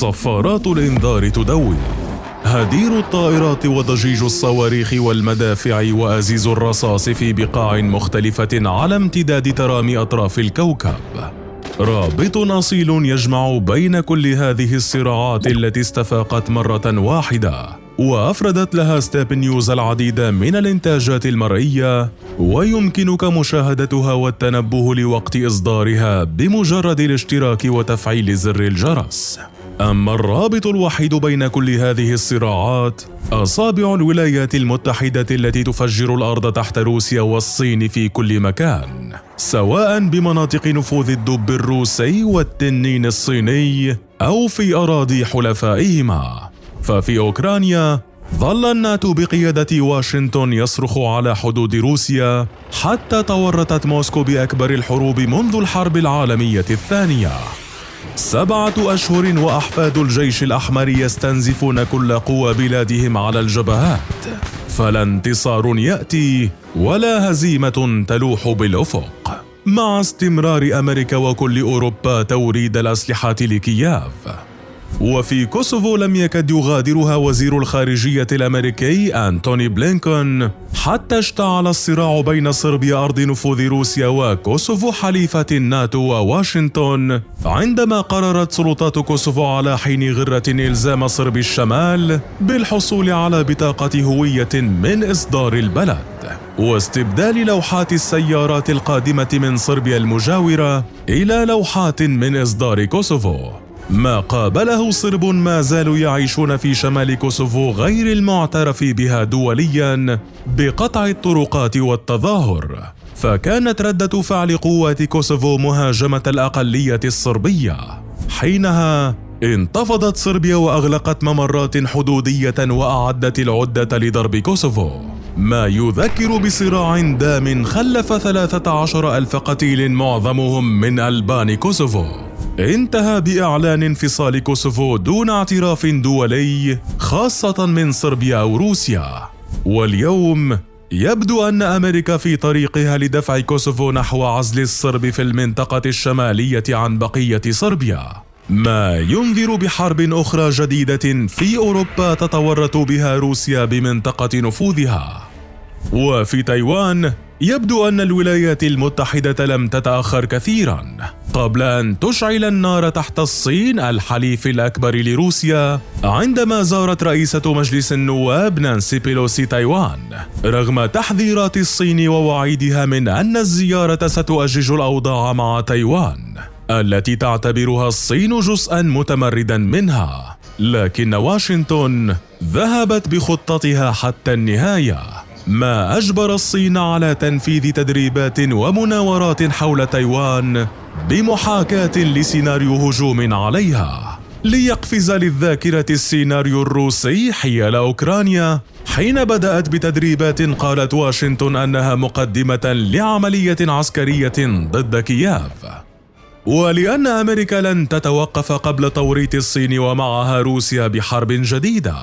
صفارات الإنذار تدوي، هدير الطائرات وضجيج الصواريخ والمدافع وأزيز الرصاص في بقاع مختلفة على امتداد ترام أطراف الكوكب. رابط أصيل يجمع بين كل هذه الصراعات التي استفاقت مرة واحدة، وأفردت لها ستاب نيوز العديد من الإنتاجات المرئية، ويمكنك مشاهدتها والتنبه لوقت إصدارها بمجرد الاشتراك وتفعيل زر الجرس. أما الرابط الوحيد بين كل هذه الصراعات أصابع الولايات المتحدة التي تفجر الأرض تحت روسيا والصين في كل مكان، سواء بمناطق نفوذ الدب الروسي والتنين الصيني أو في أراضي حلفائهما. ففي أوكرانيا ظل الناتو بقيادة واشنطن يصرخ على حدود روسيا حتى تورطت موسكو بأكبر الحروب منذ الحرب العالمية الثانية. 7 أشهر وأحفاد الجيش الأحمر يستنزفون كل قوى بلادهم على الجبهات، فلا انتصار يأتي ولا هزيمة تلوح بالأفق، مع استمرار أمريكا وكل أوروبا توريد الأسلحة لكييف. وفي كوسوفو لم يكد يغادرها وزير الخارجية الأمريكي أنتوني بلينكون حتى اشتعل الصراع بين صربيا أرض نفوذ روسيا وكوسوفو حليفة الناتو وواشنطن، عندما قررت سلطات كوسوفو على حين غرة إلزام صربي الشمال بالحصول على بطاقة هوية من إصدار البلد، واستبدال لوحات السيارات القادمة من صربيا المجاورة إلى لوحات من إصدار كوسوفو. ما قابله صرب ما زالوا يعيشون في شمال كوسوفو غير المعترف بها دوليا بقطع الطرقات والتظاهر، فكانت ردة فعل قوات كوسوفو مهاجمة الأقلية الصربية. حينها انتفضت صربيا وأغلقت ممرات حدودية وأعدت العدة لضرب كوسوفو، ما يذكر بصراع دام خلف 13,000 قتيل معظمهم من ألبان كوسوفو، انتهى بإعلان انفصال كوسوفو دون اعتراف دولي خاصة من صربيا أو روسيا. واليوم يبدو أن أمريكا في طريقها لدفع كوسوفو نحو عزل الصرب في المنطقة الشمالية عن بقية صربيا، ما ينذر بحرب أخرى جديدة في أوروبا تتورط بها روسيا بمنطقة نفوذها. وفي تايوان يبدو أن الولايات المتحدة لم تتأخر كثيرا قبل أن تشعل النار تحت الصين الحليف الأكبر لروسيا، عندما زارت رئيسة مجلس النواب نانسي بيلوسي تايوان رغم تحذيرات الصين ووعيدها من أن الزيارة ستؤجج الأوضاع مع تايوان التي تعتبرها الصين جزءا متمردا منها. لكن واشنطن ذهبت بخطتها حتى النهاية، ما أجبر الصين على تنفيذ تدريبات ومناورات حول تايوان بمحاكاة لسيناريو هجوم عليها، ليقفز للذاكرة السيناريو الروسي حيال أوكرانيا حين بدأت بتدريبات قالت واشنطن أنها مقدمة لعملية عسكرية ضد كييف. ولأن أمريكا لن تتوقف قبل توريط الصين ومعها روسيا بحرب جديدة،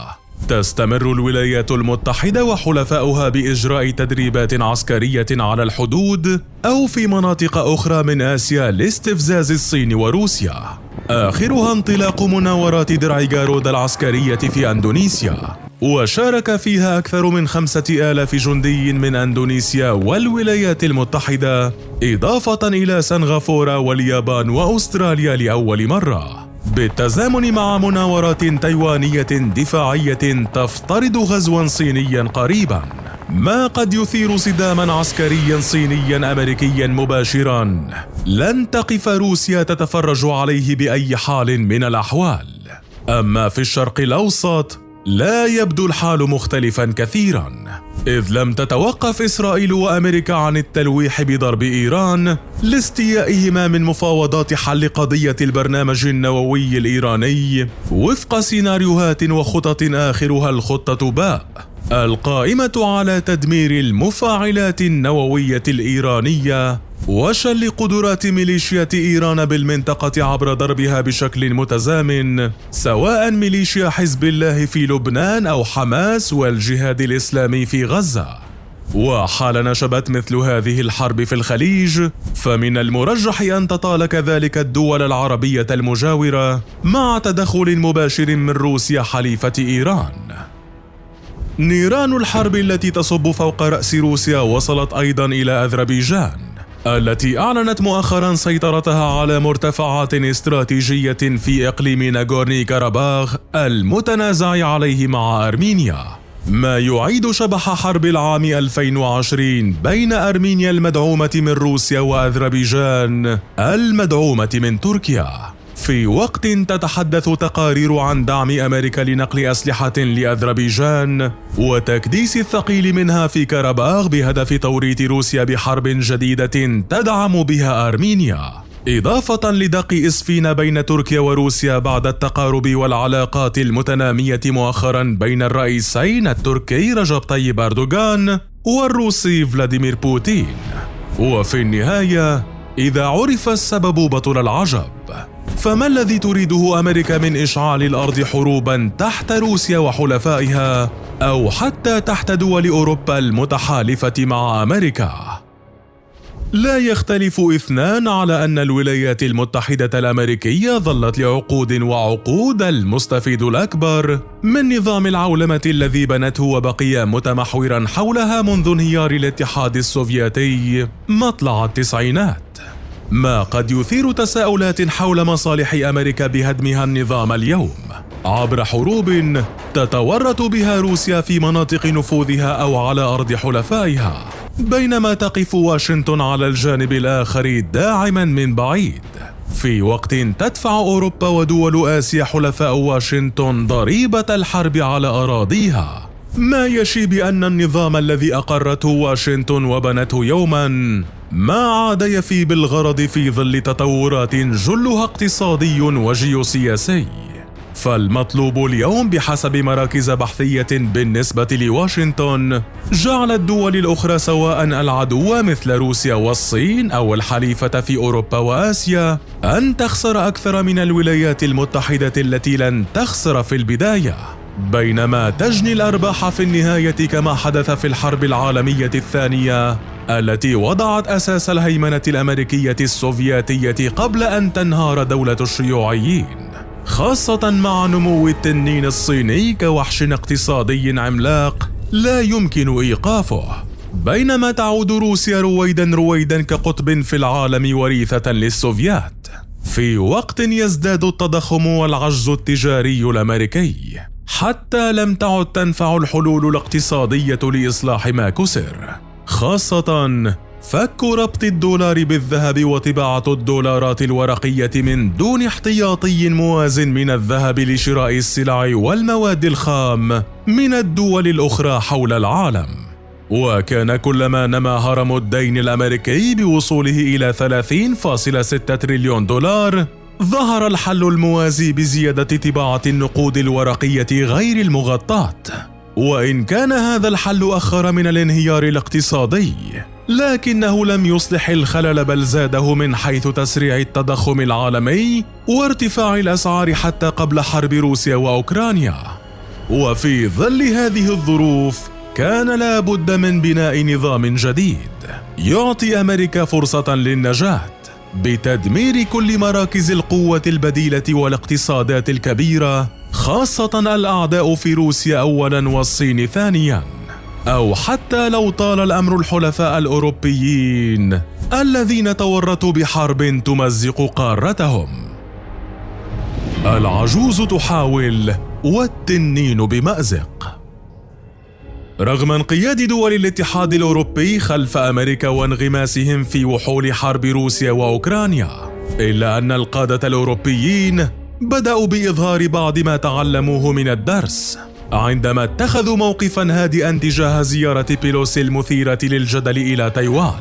تستمر الولايات المتحدة وحلفاؤها بإجراء تدريبات عسكرية على الحدود أو في مناطق أخرى من آسيا لاستفزاز الصين وروسيا، آخرها انطلاق مناورات درع جارودا العسكرية في أندونيسيا، وشارك فيها أكثر من 5,000 جندي من أندونيسيا والولايات المتحدة، إضافة إلى سنغافورة واليابان وأستراليا لأول مرة، بالتزامن مع مناورات تايوانية دفاعية تفترض غزوا صينيا قريبا، ما قد يثير صداما عسكريا صينيا أمريكيا مباشرا لن تقف روسيا تتفرج عليه بأي حال من الأحوال. أما في الشرق الأوسط لا يبدو الحال مختلفا كثيرا، إذ لم تتوقف إسرائيل وأمريكا عن التلويح بضرب إيران لاستيائهما من مفاوضات حل قضية البرنامج النووي الإيراني وفق سيناريوهات وخطط آخرها الخطة باء القائمة على تدمير المفاعلات النووية الإيرانية وشل قدرات ميليشيات إيران بالمنطقة عبر ضربها بشكل متزامن، سواء ميليشيا حزب الله في لبنان أو حماس والجهاد الإسلامي في غزة. وحال نشبت مثل هذه الحرب في الخليج، فمن المرجح أن تطال كذلك الدول العربية المجاورة مع تدخل مباشر من روسيا حليفة إيران. نيران الحرب التي تصب فوق رأس روسيا وصلت أيضا إلى أذربيجان، التي أعلنت مؤخرا سيطرتها على مرتفعات استراتيجية في إقليم ناغورني كاراباخ المتنازع عليه مع أرمينيا، ما يعيد شبح حرب العام 2020 بين أرمينيا المدعومة من روسيا وأذربيجان المدعومة من تركيا، في وقت تتحدث تقارير عن دعم أمريكا لنقل أسلحة لأذربيجان وتكديس الثقيل منها في كاراباخ بهدف توريط روسيا بحرب جديدة تدعم بها أرمينيا، إضافة لدق إسفين بين تركيا وروسيا بعد التقارب والعلاقات المتنامية مؤخرا بين الرئيسين التركي رجب طيب أردوغان والروسي فلاديمير بوتين. وفي النهاية، إذا عرف السبب بطل العجب، فما الذي تريده أمريكا من إشعال الأرض حروبا تحت روسيا وحلفائها أو حتى تحت دول أوروبا المتحالفة مع أمريكا؟ لا يختلف اثنان على أن الولايات المتحدة الأمريكية ظلت لعقود وعقود المستفيد الأكبر من نظام العولمة الذي بنته وبقي متمحورا حولها منذ انهيار الاتحاد السوفيتي مطلع التسعينات، ما قد يثير تساؤلات حول مصالح أمريكا بهدمها النظام اليوم عبر حروب تتورط بها روسيا في مناطق نفوذها أو على أرض حلفائها، بينما تقف واشنطن على الجانب الآخر داعما من بعيد، في وقت تدفع أوروبا ودول آسيا حلفاء واشنطن ضريبة الحرب على أراضيها، ما يشي بأن النظام الذي أقرته واشنطن وبنته يوما ما عاد يفي بالغرض في ظل تطورات جلها اقتصادي وجيوسياسي. فالمطلوب اليوم بحسب مراكز بحثية بالنسبة لواشنطن جعل الدول الأخرى سواء العدو مثل روسيا والصين أو الحليفة في أوروبا وآسيا أن تخسر أكثر من الولايات المتحدة التي لن تخسر في البداية، بينما تجني الأرباح في النهاية كما حدث في الحرب العالمية الثانية التي وضعت أساس الهيمنة الأمريكية السوفيتية قبل أن تنهار دولة الشيوعيين، خاصة مع نمو التنين الصيني كوحش اقتصادي عملاق لا يمكن إيقافه، بينما تعود روسيا رويدا كقطب في العالم وريثة للسوفيات، في وقت يزداد التضخم والعجز التجاري الأمريكي، حتى لم تعد تنفع الحلول الاقتصادية لإصلاح ما كسر، خاصة فك ربط الدولار بالذهب وطباعة الدولارات الورقية من دون احتياطي موازن من الذهب لشراء السلع والمواد الخام من الدول الأخرى حول العالم. وكان كلما نما هرم الدين الأمريكي بوصوله إلى 30.6 تريليون دولار ظهر الحل الموازي بزيادة طباعة النقود الورقية غير المغطاة، وإن كان هذا الحل أخر من الانهيار الاقتصادي لكنه لم يصلح الخلل بل زاده من حيث تسريع التضخم العالمي وارتفاع الأسعار حتى قبل حرب روسيا وأوكرانيا. وفي ظل هذه الظروف كان لا بد من بناء نظام جديد يعطي أمريكا فرصة للنجاة بتدمير كل مراكز القوة البديلة والاقتصادات الكبيرة، خاصة الأعداء في روسيا أولا والصين ثانيا، أو حتى لو طال الأمر الحلفاء الأوروبيين الذين تورطوا بحرب تمزق قارتهم. العجوز تحاول والتنين بمأزق. رغم انقياد دول الاتحاد الأوروبي خلف أمريكا وانغماسهم في وحول حرب روسيا وأوكرانيا، إلا أن القادة الأوروبيين بدأوا بإظهار بعض ما تعلموه من الدرس عندما اتخذوا موقفا هادئا تجاه زيارة بيلوسي المثيرة للجدل إلى تايوان،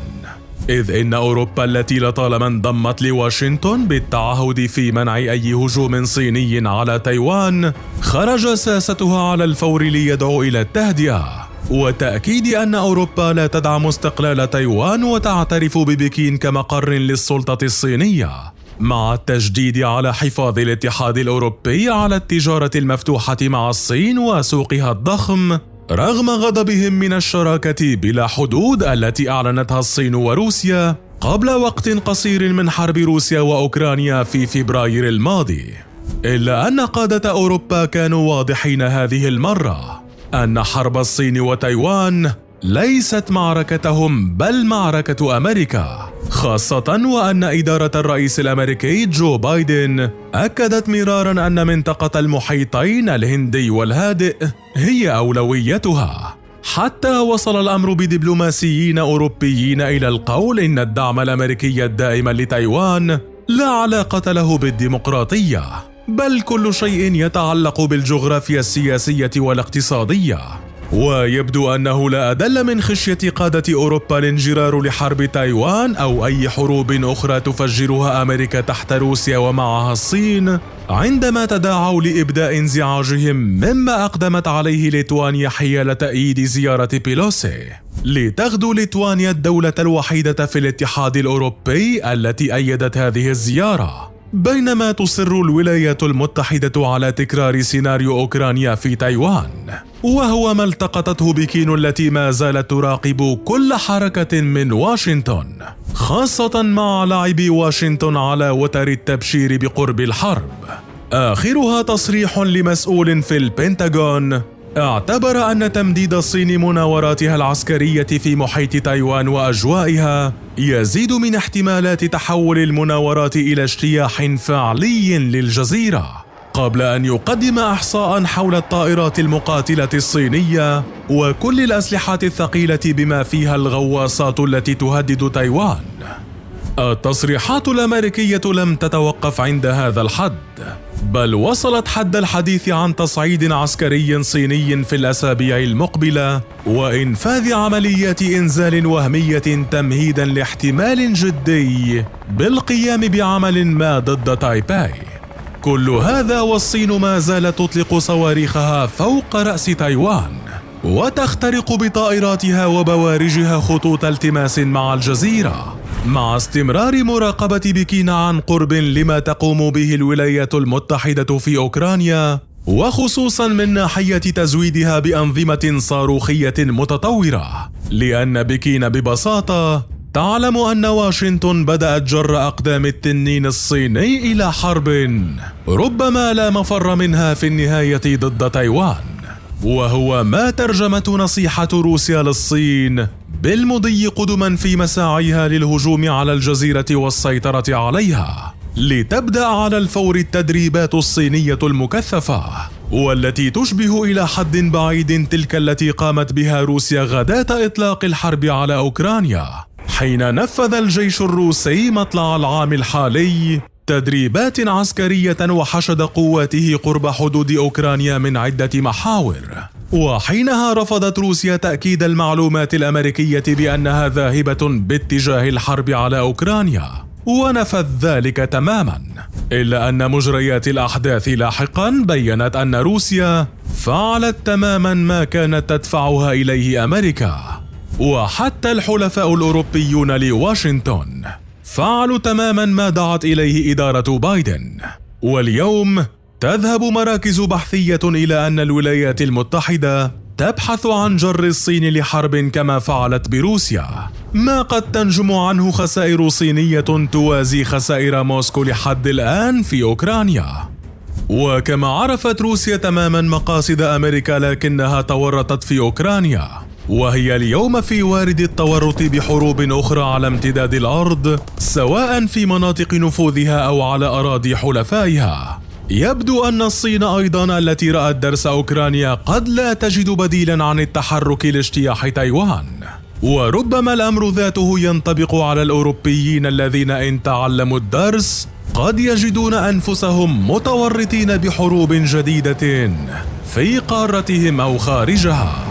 إذ إن أوروبا التي لطالما انضمت لواشنطن بالتعهد في منع أي هجوم صيني على تايوان خرج ساستها على الفور ليدعو إلى التهدئة وتأكيد أن أوروبا لا تدعم استقلال تايوان وتعترف ببكين كمقر للسلطة الصينية، مع التشديد على حفاظ الاتحاد الأوروبي على التجارة المفتوحة مع الصين وسوقها الضخم رغم غضبهم من الشراكة بلا حدود التي أعلنتها الصين وروسيا قبل وقت قصير من حرب روسيا وأوكرانيا في فبراير الماضي، إلا أن قادة أوروبا كانوا واضحين هذه المرة أن حرب الصين وتايوان ليست معركتهم بل معركة أمريكا، خاصة وأن إدارة الرئيس الأمريكي جو بايدن أكدت مرارا أن منطقة المحيطين الهندي والهادئ هي أولويتها، حتى وصل الأمر بدبلوماسيين أوروبيين إلى القول إن الدعم الأمريكي الدائم لتايوان لا علاقة له بالديمقراطية، بل كل شيء يتعلق بالجغرافيا السياسية والاقتصادية. ويبدو أنه لا أدل من خشية قادة أوروبا الانجرار لحرب تايوان أو أي حروب أخرى تفجرها أمريكا تحت روسيا ومعها الصين عندما تداعوا لإبداء انزعاجهم مما أقدمت عليه ليتوانيا حيال تأييد زيارة بيلوسي لتغدو ليتوانيا الدولة الوحيدة في الاتحاد الأوروبي التي أيدت هذه الزيارة، بينما تصر الولايات المتحدة على تكرار سيناريو أوكرانيا في تايوان، وهو ما التقطته بكين التي ما زالت تراقب كل حركة من واشنطن، خاصة مع لعب واشنطن على وتر التبشير بقرب الحرب. آخرها تصريح لمسؤول في البنتاغون اعتبر أن تمديد الصين مناوراتها العسكرية في محيط تايوان وأجوائها يزيد من احتمالات تحول المناورات إلى اجتياح فعلي للجزيرة، قبل أن يقدم إحصاء حول الطائرات المقاتلة الصينية وكل الأسلحة الثقيلة بما فيها الغواصات التي تهدد تايوان. التصريحات الأمريكية لم تتوقف عند هذا الحد، بل وصلت حد الحديث عن تصعيد عسكري صيني في الأسابيع المقبلة وإنفاذ عمليات إنزال وهمية تمهيدا لاحتمال جدي بالقيام بعمل ما ضد تايباي. كل هذا والصين ما زالت تطلق صواريخها فوق رأس تايوان وتخترق بطائراتها وبوارجها خطوط التماس مع الجزيرة، مع استمرار مراقبة بكين عن قرب لما تقوم به الولايات المتحدة في أوكرانيا، وخصوصا من ناحية تزويدها بأنظمة صاروخية متطورة، لأن بكين ببساطة تعلم أن واشنطن بدأت جر أقدام التنين الصيني إلى حرب ربما لا مفر منها في النهاية ضد تايوان، وهو ما ترجمته نصيحة روسيا للصين بالمضي قدما في مساعيها للهجوم على الجزيرة والسيطرة عليها، لتبدأ على الفور التدريبات الصينية المكثفة والتي تشبه إلى حد بعيد تلك التي قامت بها روسيا غداة إطلاق الحرب على أوكرانيا، حين نفذ الجيش الروسي مطلع العام الحالي تدريبات عسكرية وحشد قواته قرب حدود أوكرانيا من عدة محاور، وحينها رفضت روسيا تأكيد المعلومات الأمريكية بأنها ذاهبة باتجاه الحرب على أوكرانيا، ونفت ذلك تماما، إلا أن مجريات الأحداث لاحقا بيّنت أن روسيا فعلت تماما ما كانت تدفعها إليه أمريكا، وحتى الحلفاء الأوروبيون لواشنطن فعلوا تماما ما دعت إليه إدارة بايدن. واليوم تذهب مراكز بحثية إلى أن الولايات المتحدة تبحث عن جر الصين لحرب كما فعلت بروسيا، ما قد تنجم عنه خسائر صينية توازي خسائر موسكو لحد الآن في أوكرانيا. وكما عرفت روسيا تماما مقاصد أمريكا لكنها تورطت في أوكرانيا، وهي اليوم في وارد التورط بحروب أخرى على امتداد الأرض سواء في مناطق نفوذها أو على أراضي حلفائها. يبدو أن الصين أيضا التي رأت درس أوكرانيا قد لا تجد بديلا عن التحرك لاجتياح تايوان، وربما الأمر ذاته ينطبق على الأوروبيين الذين إن تعلموا الدرس قد يجدون أنفسهم متورطين بحروب جديدة في قارتهم أو خارجها.